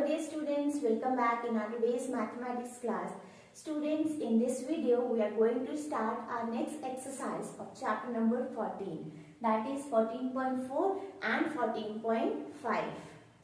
dear students, welcome back in our today's mathematics class. Students, in this video we are going to start our next exercise of chapter number 14, that is 14.4 and 14.5.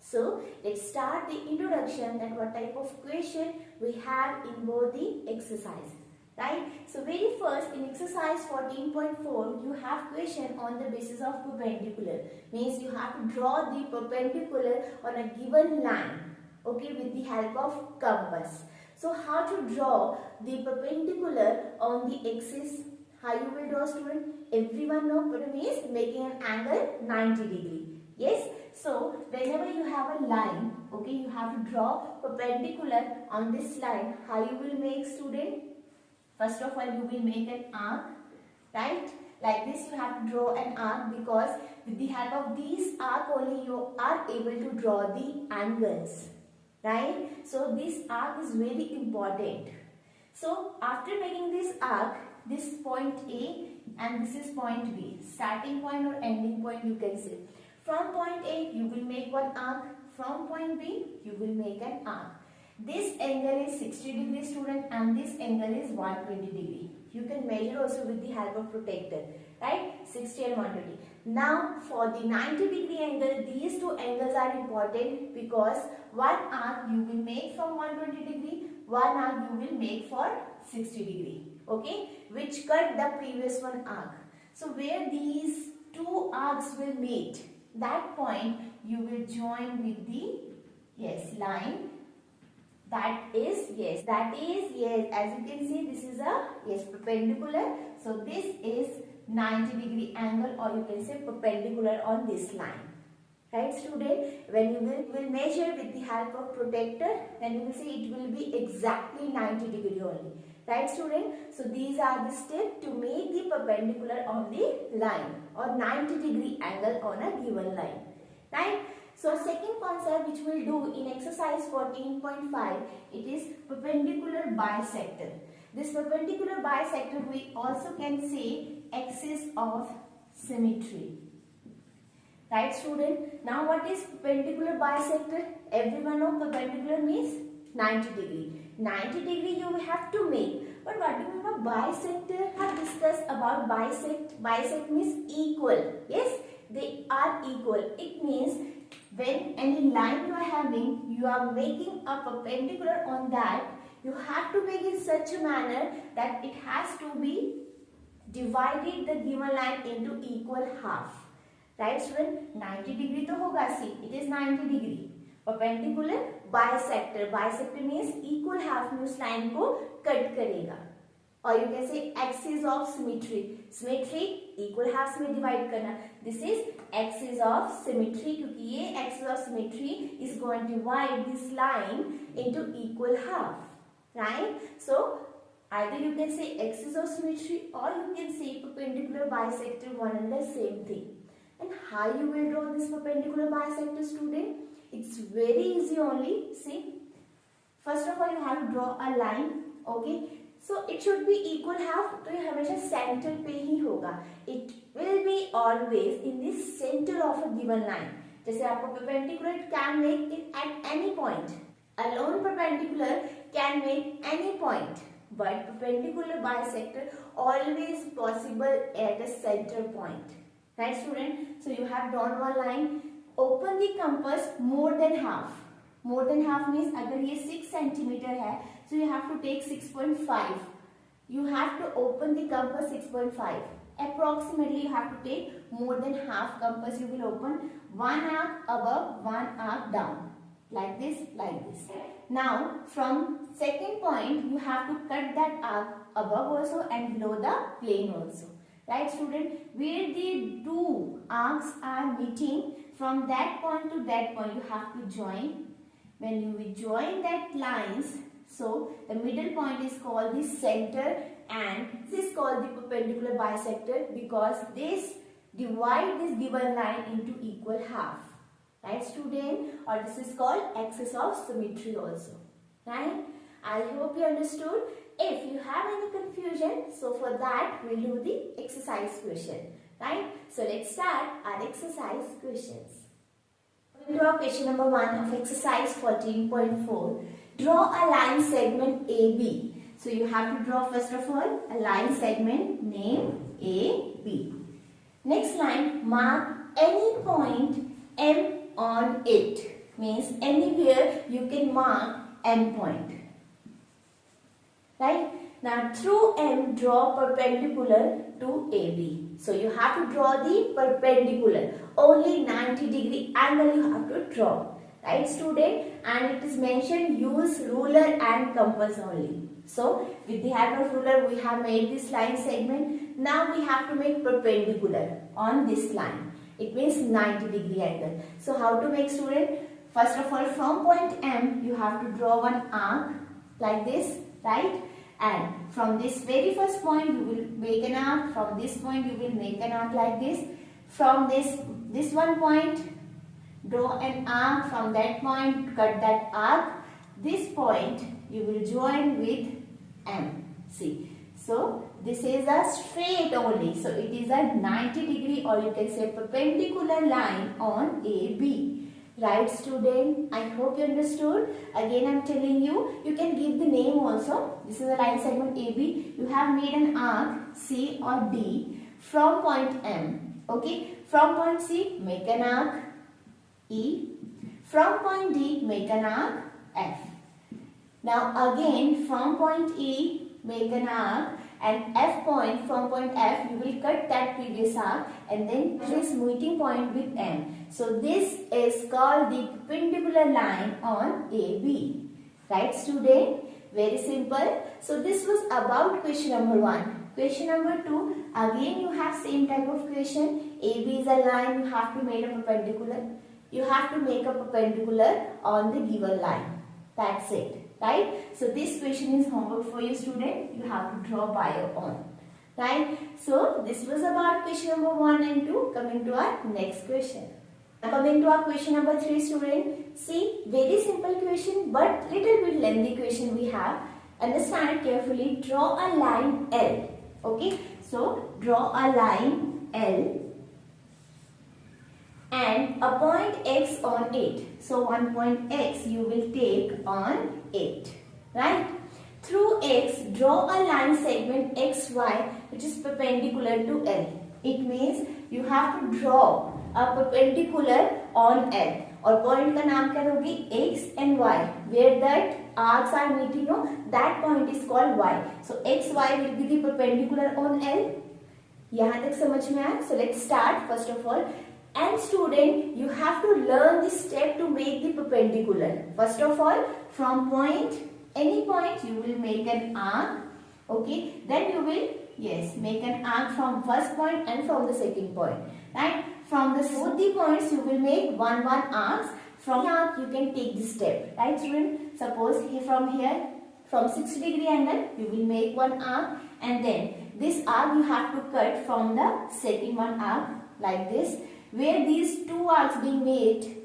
So let's start the introduction, that what type of question we have in both the exercises. Right? So very first, in exercise 14.4 you have question on the basis of perpendicular. Means you have to draw the perpendicular on a given line, okay, with the help of compass. So how to draw the perpendicular on the axis? How you will draw, student? Everyone know means making an angle 90 degree. Yes? So whenever you have a line, okay, you have to draw perpendicular on this line. How you will make, student? First of all, you will make an arc, right? Like this you have to draw an arc, because with the help of these arc only you are able to draw the angles, right? So this arc is very important. So after making this arc, this point A and this is point B, starting point or ending point you can say. From point A you will make one arc, from point B you will make an arc. This angle is 60 degree, student, and this angle is 120 degree. You can measure also with the help of protractor, right? 60 and 120. Now for the 90 degree angle, these two angles are important, because one arc you will make from 120 degree, one arc you will make for 60 degree, okay, which cut the previous one arc. So where these two arcs will meet, that point you will join with the line. That is yes, as you can see, this is a perpendicular. So this is 90 degree angle, or you can say perpendicular on this line, right, student? When you will measure with the help of protractor, then you will see it will be exactly 90 degree only, right, student? So these are the steps to make the perpendicular on the line, or 90 degree angle on a given line, right? So second concept which we will do in exercise 14.5, it is perpendicular bisector. This perpendicular bisector we also can say axis of symmetry. Right, student? Now what is perpendicular bisector? Everyone know perpendicular means 90 degree. 90 degree you have to make. But what do you mean by bisector? I have discussed about bisect. Bisect means equal. Yes, they are equal. It means when any line you are having, you are making a perpendicular on that, you have to make it such a manner that it has to be divided the given line into equal half. Right, student? 90 degree to hoga, see, it is 90 degree. Perpendicular bisector. Bisector means equal half में उस line को cut करेगा. Or you can say axis of symmetry. Symmetry equal halves में divide करना. This is axis of symmetry, क्योंकि ये axis of symmetry is going to divide this line into equal half, right? So either you can say axis of symmetry, or you can say perpendicular bisector, one and the same thing. And how you will draw this perpendicular bisector, student? It's very easy only. See, first of all you have to draw a line, okay? So it should be equal half, तो ये हमेशा centre पे ही होगा. It will be always in the center of a given line. जैसे आपको perpendicular can make it at any point. A lone perpendicular can make any point, but perpendicular bisector always possible at a center point. Right, student? So you have drawn one line. Open the compass more than half. More than half means अगर ये 6 centimeter है, so you have to take 6.5. You have to open the compass 6.5. Approximately you have to take more than half compass. You will open one arc above, one arc down. Like this, like this. Now from second point you have to cut that arc above also and below the plane also. Right, student? Where the two arcs are meeting, from that point to that point you have to join. When you will join that lines, so the middle point is called the center, and this is called the perpendicular bisector, because this divide this given line into equal half. Right, student? Or this is called axis of symmetry also. Right? I hope you understood. If you have any confusion, so for that we'll do the exercise question. Right? So let's start our exercise questions. To our question number 1 of exercise 14.4. Draw a line segment AB. So you have to draw first of all a line segment named AB. Next line, mark any point M on it. Means anywhere you can mark M point. Right? Now through M draw perpendicular to AB. So you have to draw the perpendicular. Only 90-degree angle you have to draw. Right, student? And it is mentioned use ruler and compass only. So with the help of ruler we have made this line segment. Now we have to make perpendicular on this line. It means 90-degree angle. So how to make, student? First of all, from point M you have to draw one arc like this, right? And from this very first point you will make an arc. From this point you will make an arc like this. From this one point, draw an arc. From that point, cut that arc. This point you will join with M. See. So this is a straight only. So it is a 90-degree or you can say perpendicular line on AB. Right, student? I hope you understood. Again, I am telling you, you can give the name also. This is a line segment AB. You have made an arc C or D from point M. Okay. From point C, make an arc E. From point D, make an arc F. Now again, from point E, make an arc, and F point, from point F, you will cut that previous arc and then this meeting point with M. So this is called the perpendicular line on AB. Right, student? Very simple. So this was about question number 1. Question number 2, again you have same type of question. AB is a line, you have to make a perpendicular. You have to make a perpendicular on the given line. That's it. Right? So this question is homework for you, student. You have to draw by your own. Right? So this was about question number 1 and 2. Coming to our next question. Now coming to our question number 3, student. See, very simple question but little bit lengthy question we have. Understand it carefully. Draw a line L. Okay. So draw a line L and a point X on it. So one point X you will take on it. Right? Through X, draw a line segment XY which is perpendicular to L. It means you have to draw a perpendicular on L. और point का नाम क्या होगी? X and Y. Where that arcs are meeting, that point is called Y. So XY will be the perpendicular on L. यहाँ तक समझ में आया? So let's start first of all. And student, you have to learn this step to make the perpendicular. First of all, from point, any point, you will make an arc. Okay, then you will, yes, make an arc from first point and from the second point. Right? From the both the points, you will make one arcs. From here, you can take this step. Right, student? Suppose from here, from 60-degree angle, you will make one arc. And then, this arc you have to cut from the second one arc like this. Where these two arcs being made,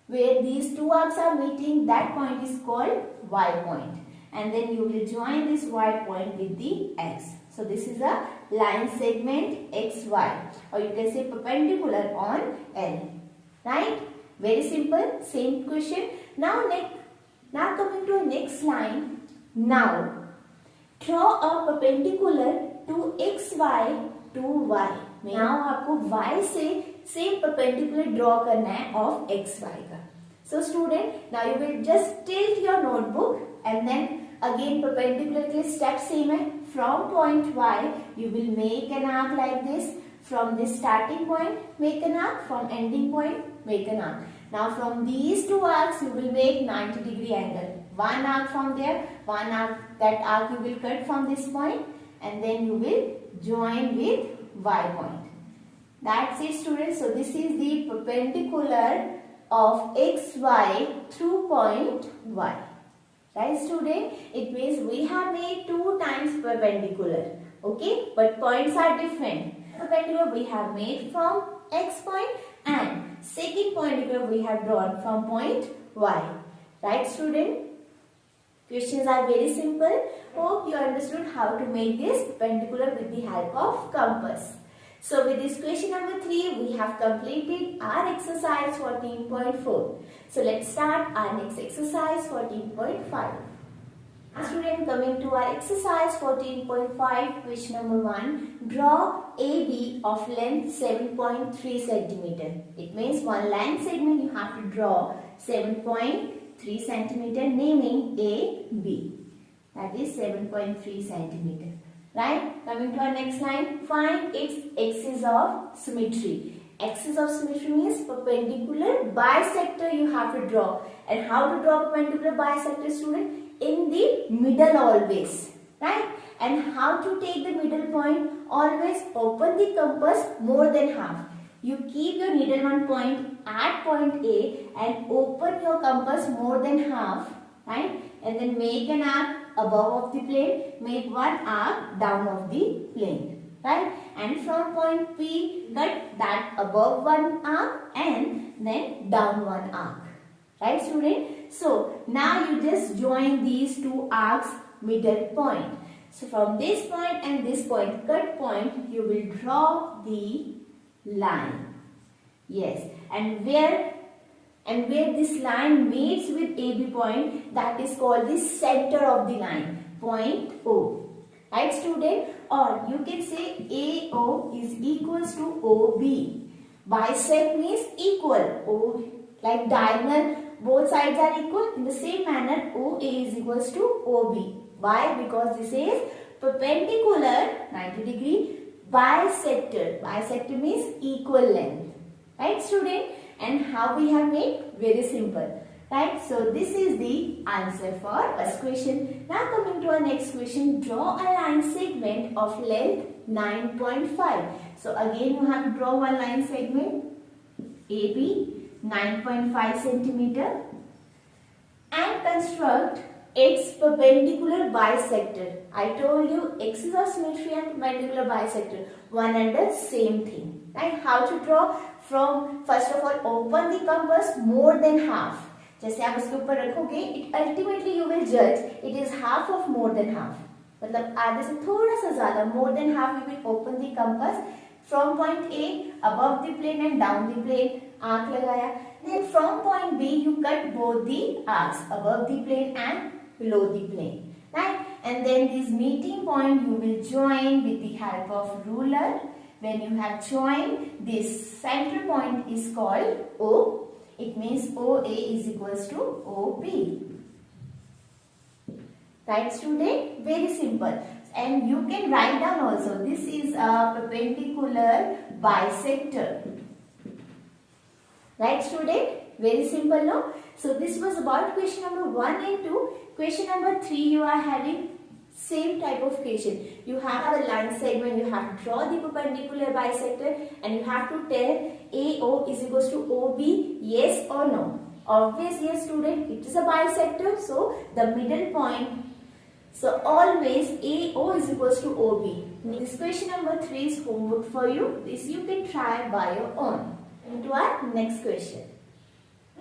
where these two arcs are meeting, that point is called Y point. And then you will join this Y point with the X. So this is a line segment XY, or you can say perpendicular on L. Right? Very simple. Same question. Now coming to a next line. Now draw a perpendicular to XY to Y. Now आपको Y से same perpendicular draw करना है of XY का. So student, now you will just tilt your notebook and then again perpendicular के step same है. From point Y, you will make an arc like this. From this starting point, make an arc. From ending point, make an arc. Now from these two arcs, you will make 90-degree angle. One arc from there, one arc, that arc you will cut from this point and then you will join with Y point. That's it, students. So this is the perpendicular of XY through point Y. Right, student? It means we have made 2 times perpendicular. Okay, but points are different. Perpendicular we have made from X point and second perpendicular we have drawn from point Y. Right, student? Questions are very simple. Hope you understood how to make this perpendicular with the help of compass. So with this question number 3, we have completed our exercise 14.4. So let's start our next exercise 14.5. Student, coming to our exercise 14.5, question number 1. Draw AB of length 7.3 cm. It means one line segment you have to draw 7.3 cm, naming AB. That is 7.3 cm. Right? Coming to our next line. Find its axis of symmetry. Axis of symmetry means perpendicular bisector you have to draw. And how to draw perpendicular bisector, student? In the middle always. Right? And how to take the middle point? Always open the compass more than half. You keep your needle on point at point A and open your compass more than half. Right? And then make an arc above of the plane, make one arc down of the plane, right? And from point P, cut that above one arc and then down one arc, right, student? So now you just join these two arcs middle point. So from this point and this point, cut point, you will draw the line. Yes, and where this line meets with AB point, that is called the center of the line, point O. Right, student? Or you can say AO is equals to OB. Bisect means equal. O, like diagonal, both sides are equal. In the same manner, OA is equals to OB. Why? Because this is perpendicular 90 degree bisector. Bisector means equal length. Right, student? And how we have made? Very simple. Right? So this is the answer for first question. Now coming to our next question. Draw a line segment of length 9.5. So again you have to draw one line segment AB 9.5 centimeter and construct its perpendicular bisector. I told you axis of symmetry and perpendicular bisector, one and the same thing. Right? How to draw? From first of all, open the compass more than half. जैसे आप इसके ऊपर रखोगे, it ultimately you will judge it is half of more than half. मतलब आधे से थोड़ा सा ज़्यादा, more than half you will open the compass from point A above the plane and down the plane. आंख लगाया. Then from point B you cut both the arcs above the plane and below the plane. Right? And then this meeting point you will join with the help of ruler. When you have joined, this center point is called O. It means OA is equals to OB. Right, student? Very simple. And you can write down also. This is a perpendicular bisector. Right, student? Very simple, no? So this was about question number 1 and 2. Question number 3 you are having same type of question. You have a line segment, you have to draw the perpendicular bisector and you have to tell AO is equals to OB, yes or no. Obviously, yes, student, it is a bisector, so the middle point. So always AO is equals to OB. This question number 3 is homework for you. This you can try by your own. Into our next question.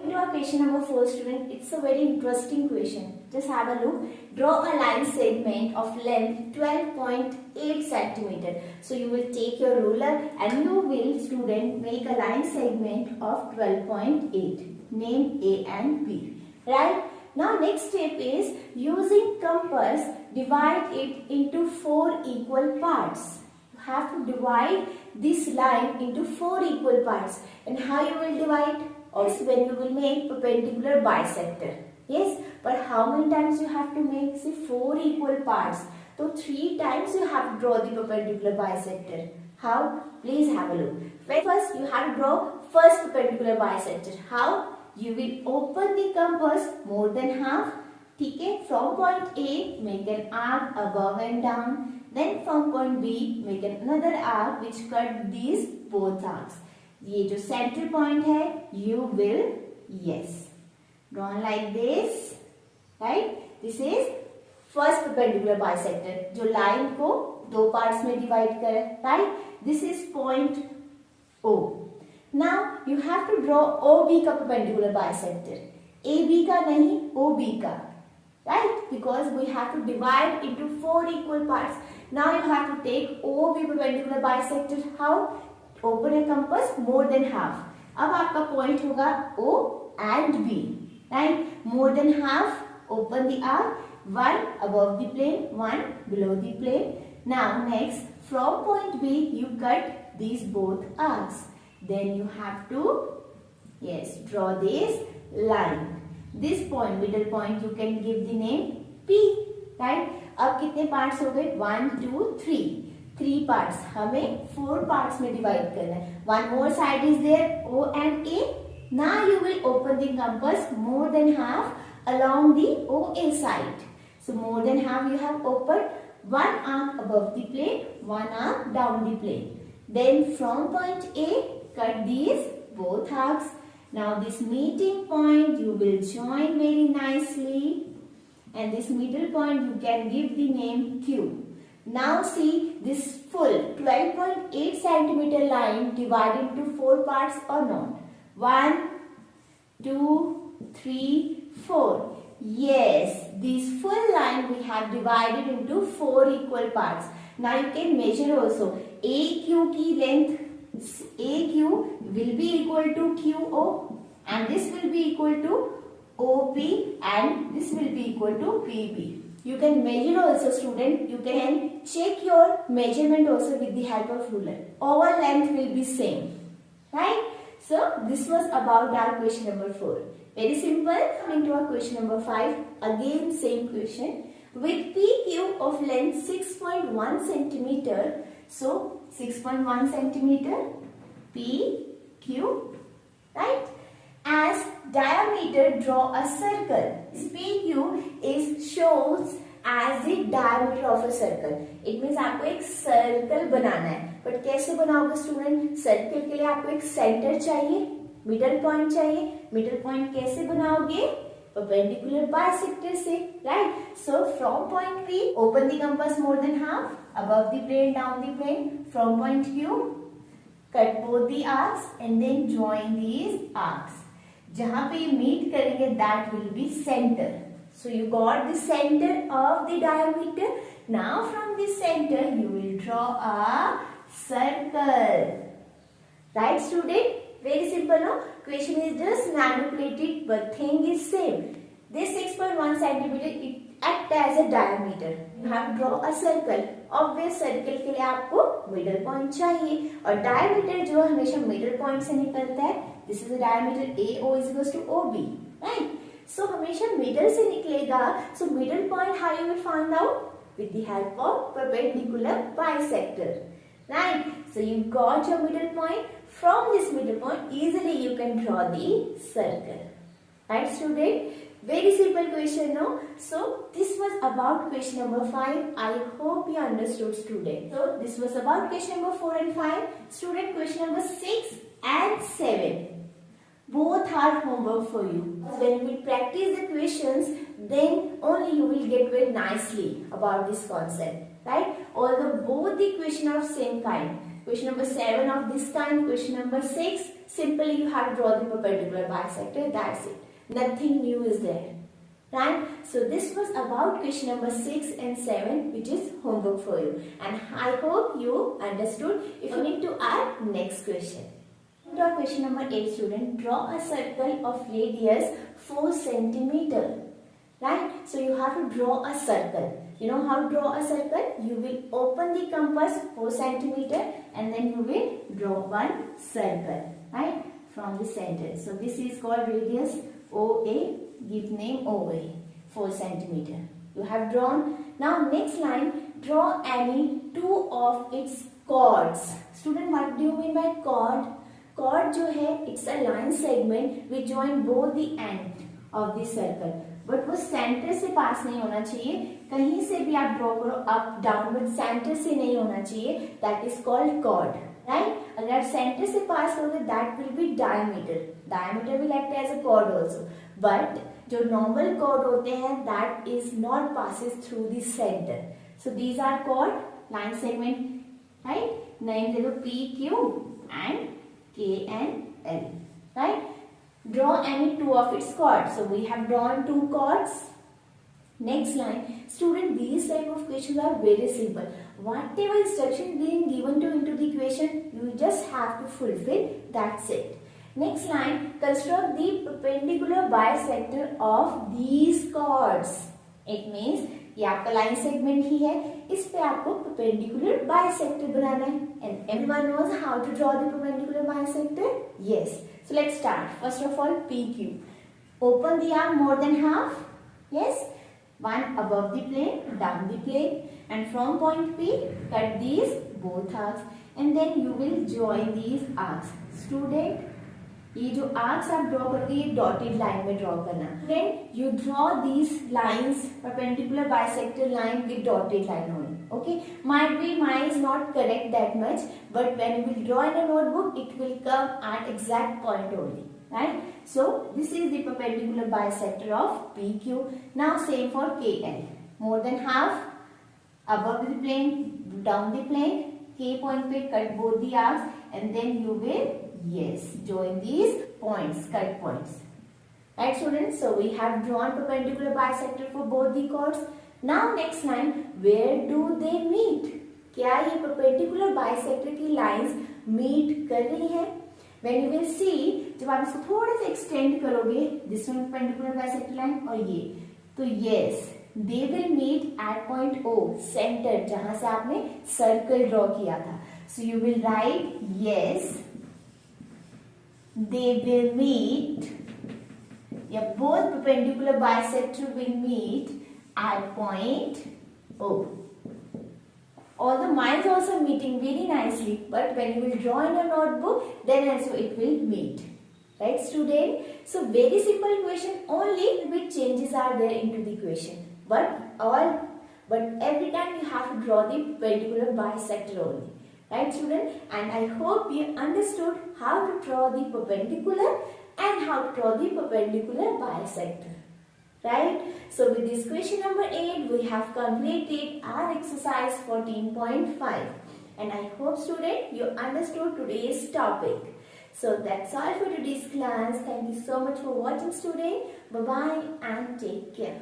Into our question number 4, student, it's a very interesting question. Just have a look. Draw a line segment of length 12.8 centimeter. So you will take your ruler and you will, student, make a line segment of 12.8. Name A and B. Right? Now next step is using compass, divide it into 4 equal parts. You have to divide this line into 4 equal parts. And how you will divide? Also when you will make perpendicular bisector. Yes, but how many times you have to make? Say 4 equal parts. So 3 times you have to draw the perpendicular bisector. How? Please have a look. First you have to draw first perpendicular bisector. How? You will open the compass more than half. Okay? From point A, make an arc above and down. Then from point B, make another arc which cut these both arcs. ये जो center point है, you will, yes, drawn like this, right? This is first perpendicular bisector, जो line को 2 parts में divide करे, right? This is point O. Now you have to draw OB का perpendicular bisector, AB का नहीं, OB का, right? Because we have to divide into 4 equal parts. Now you have to take OB perpendicular bisector. How? Open a compass more than half. अब आपका point होगा O and B. Right? More than half. Open the arc. One above the plane, one below the plane. Now next, from point B, you cut these both arcs. Then you have to, yes, draw this line. This point, middle point, you can give the name P. Right? अब कितने parts हो गए? 1, 2, 3. 3 parts. हमें 4 parts में divide करना है. One more side is there, O and A. Now you will open the compass more than half along the OA side. So more than half you have opened. One arc above the plane, one arc down the plane. Then from point A, cut these both arcs. Now this meeting point you will join very nicely. And this middle point you can give the name Q. Now see this full 12.8 centimeter line divided into 4 parts or not. 1, 2, 3, 4. Yes, this full line we have divided into 4 equal parts. Now you can measure also. AQ की length, AQ will be equal to QO and this will be equal to OP and this will be equal to PP. You can measure also, student. You can check your measurement also with the help of ruler. Overall length will be same. Right? So this was about our question number 4. Very simple. Coming to our question number 5. Again same question. With PQ of length 6.1 centimeter. So 6.1 centimeter PQ. Right? As diameter, draw a circle. This PQ shows as the diameter of a circle. It means आपको एक circle बनाना है. But कैसे बनाओगे student? Circle के लिए आपको एक center चाहिए, middle point चाहिए. Middle point कैसे बनाओगे? Perpendicular bisector से, right? So from point P, open the compass more than half, above the plane, down the plane. From point Q, cut both the arcs and then join these arcs. जहाँ पे ये meet करेंगे, that will be center. So you got the center of the diameter. Now from the center you will draw a circle. Right, student? Very simple, no? Question is just manipulated, but thing is same. This 6.1 centimeter it act as a diameter. You have to draw a circle. Obvious circle के लिए आपको middle point चाहिए और diameter जो हमेशा middle point से निकलता है. This is the diameter AO is equals to OB, right? So हमेशा middle से निकलेगा. So middle point how you will find out? With the help of perpendicular bisector, right? So you got your middle point. From this middle point, easily you can draw the circle, right, student? Very simple question, no? So this was about question number 5. I hope you understood, student. So this was about question number 4 and 5. Student, question number 6 and 7. Both are homework for you. When you will practice the questions, then only you will get very nicely about this concept, right? Although both the questions are of same kind. Question number 7 of this kind, question number 6, simply you have to draw the perpendicular bisector, that's it. Nothing new is there, right? So this was about question number 6 and 7, which is homework for you. And I hope you understood. If you need to add, next question. To question number 8, student, draw a circle of radius 4 centimeter. Right? So you have to draw a circle. You know how to draw a circle? You will open the compass 4 centimeter and then you will draw one circle. Right? From the center. So this is called radius OA. Give name OA. 4 centimeter. You have drawn. Now next line, draw any two of its chords. Student, what do you mean by chord? Chord जो है, it's a line segment which join both the end of the circle. But वो center से पास नहीं होना चाहिए. कहीं से भी आप draw करो up down, but center से नहीं होना चाहिए. That is called chord, right? अगर आप center से पास करोगे, that will be diameter. Diameter will act as a chord also. But जो normal chord होते हैं, that is not passes through the center. So these are called line segment, right? Name दे दो PQ and K and L, right? Draw any two of its chords. So we have drawn two chords. Next line, student, these type of questions are very simple. Whatever instruction being given to into the equation, you just have to fulfill, that's it. Next line, construct the perpendicular bisector of these chords. It means ये आपका line segment ही है, इस पे आपको perpendicular bisector बनाना है. And everyone knows how to draw the perpendicular bisector? Yes. So let's start. First of all, PQ. Open the arc more than half. Yes. One above the plane, down the plane, and from point P, cut these both arcs, and then you will join these arcs. Student, ये जो arcs आप draw करके ये dotted line में draw करना. Then you draw these lines, perpendicular bisector line with dotted line only. Okay, might be mine is not correct that much, but when you will draw in a notebook, it will come at exact point only. Right? So this is the perpendicular bisector of PQ. Now same for KL. More than half, above the plane, down the plane, K point pe cut both the arcs, and then you will, yes, join these points, cut points. Right students? So we have drawn perpendicular bisector for both the chords. Now next line, where do they meet? क्या ये perpendicular bisector की lines meet कर रही हैं? When you will see, जब आप इसको थोड़े से एक्सटेंड करोगे, this one perpendicular bisector line और ये, तो yes, they will meet at point O, center, जहां से आपने सर्कल ड्रॉ किया था. So you will write yes, they will meet. Yeah, both perpendicular bisector will meet at point O. Although mine is also meeting very nicely, but when you will draw in a notebook, then also it will meet. Right, student? So very simple equation, only bit changes are there into the equation. But every time you have to draw the perpendicular bisector only. Right, student? And I hope you understood how to draw the perpendicular and how to draw the perpendicular bisector. Right? So with this question number 8, we have completed our exercise 14.5. And I hope student you understood today's topic. So that's all for today's class. Thank you so much for watching student. Bye-bye and take care.